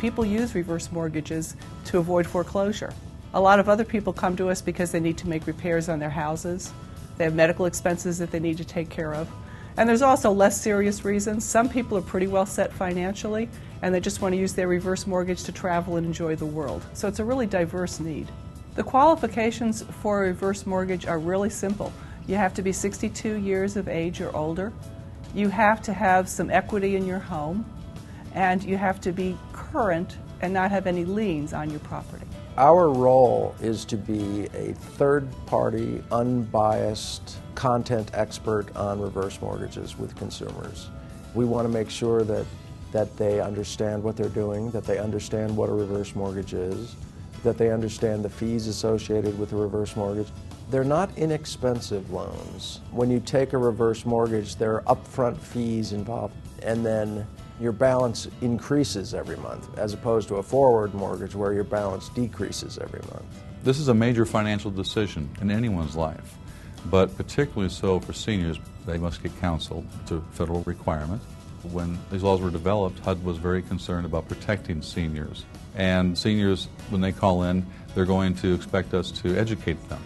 People use reverse mortgages to avoid foreclosure. A lot of other people come to us because they need to make repairs on their houses. They have medical expenses that they need to take care of. And there's also less serious reasons. Some people are pretty well set financially, and they just want to use their reverse mortgage to travel and enjoy the world. So it's a really diverse need. The qualifications for a reverse mortgage are really simple. You have to be 62 years of age or older. You have to have some equity in your home, and you have to be current and not have any liens on your property. Our role is to be a third-party, unbiased content expert on reverse mortgages with consumers. We want to make sure that they understand what they're doing, that they understand what a reverse mortgage is, that they understand the fees associated with a reverse mortgage. They're not inexpensive loans. When you take a reverse mortgage, there are upfront fees involved, and then your balance increases every month, as opposed to a forward mortgage where your balance decreases every month. This is a major financial decision in anyone's life, but particularly so for seniors. They must get counsel. It's a federal requirement. When these laws were developed, HUD was very concerned about protecting seniors. And seniors, when they call in, they're going to expect us to educate them.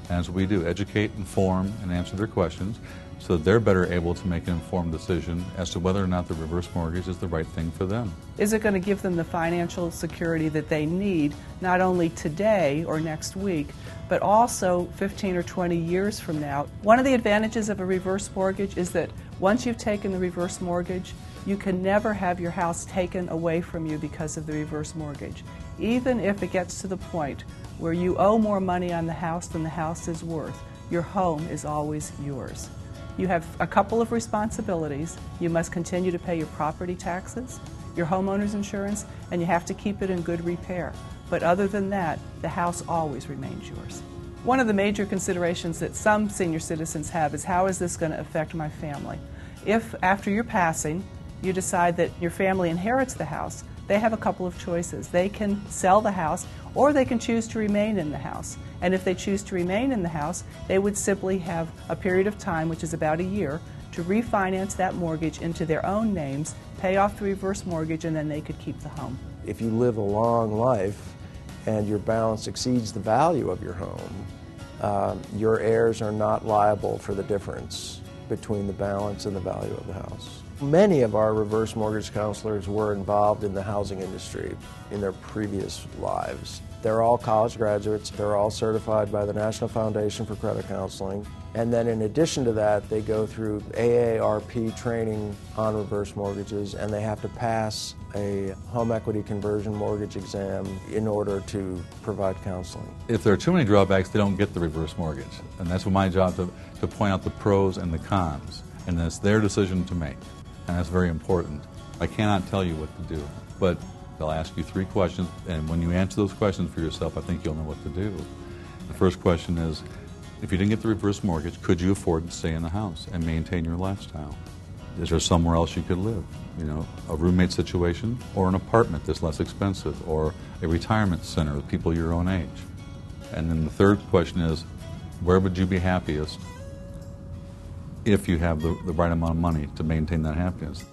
And as we do, educate, inform, and answer their questions so that they're better able to make an informed decision as to whether or not the reverse mortgage is the right thing for them. Is it going to give them the financial security that they need, not only today or next week, but also 15 or 20 years from now? One of the advantages of a reverse mortgage is that once you've taken the reverse mortgage, you can never have your house taken away from you because of the reverse mortgage. Even if it gets to the point where you owe more money on the house than the house is worth, your home is always yours. You have a couple of responsibilities. You must continue to pay your property taxes, your homeowner's insurance, and you have to keep it in good repair. But other than that, the house always remains yours. One of the major considerations that some senior citizens have is, how is this going to affect my family? If after your passing you decide that your family inherits the house, they have a couple of choices. They can sell the house, or they can choose to remain in the house. And if they choose to remain in the house, they would simply have a period of time, which is about a year, to refinance that mortgage into their own names, pay off the reverse mortgage, and then they could keep the home. If you live a long life and your balance exceeds the value of your home, your heirs are not liable for the difference between the balance and the value of the house. Many of our reverse mortgage counselors were involved in the housing industry in their previous lives. They're all college graduates. They're all certified by the National Foundation for Credit Counseling. And then in addition to that, they go through AARP training on reverse mortgages, and they have to pass a home equity conversion mortgage exam in order to provide counseling. If there are too many drawbacks, they don't get the reverse mortgage. And that's my job, to point out the pros and the cons. And it's their decision to make. And that's very important. I cannot tell you what to do, but they'll ask you 3 questions, and when you answer those questions for yourself, I think you'll know what to do. The first question is, if you didn't get the reverse mortgage, could you afford to stay in the house and maintain your lifestyle? Is there somewhere else you could live? You know, a roommate situation, or an apartment that's less expensive, or a retirement center with people your own age. And then the third question is, where would you be happiest if you have the right amount of money to maintain that happiness?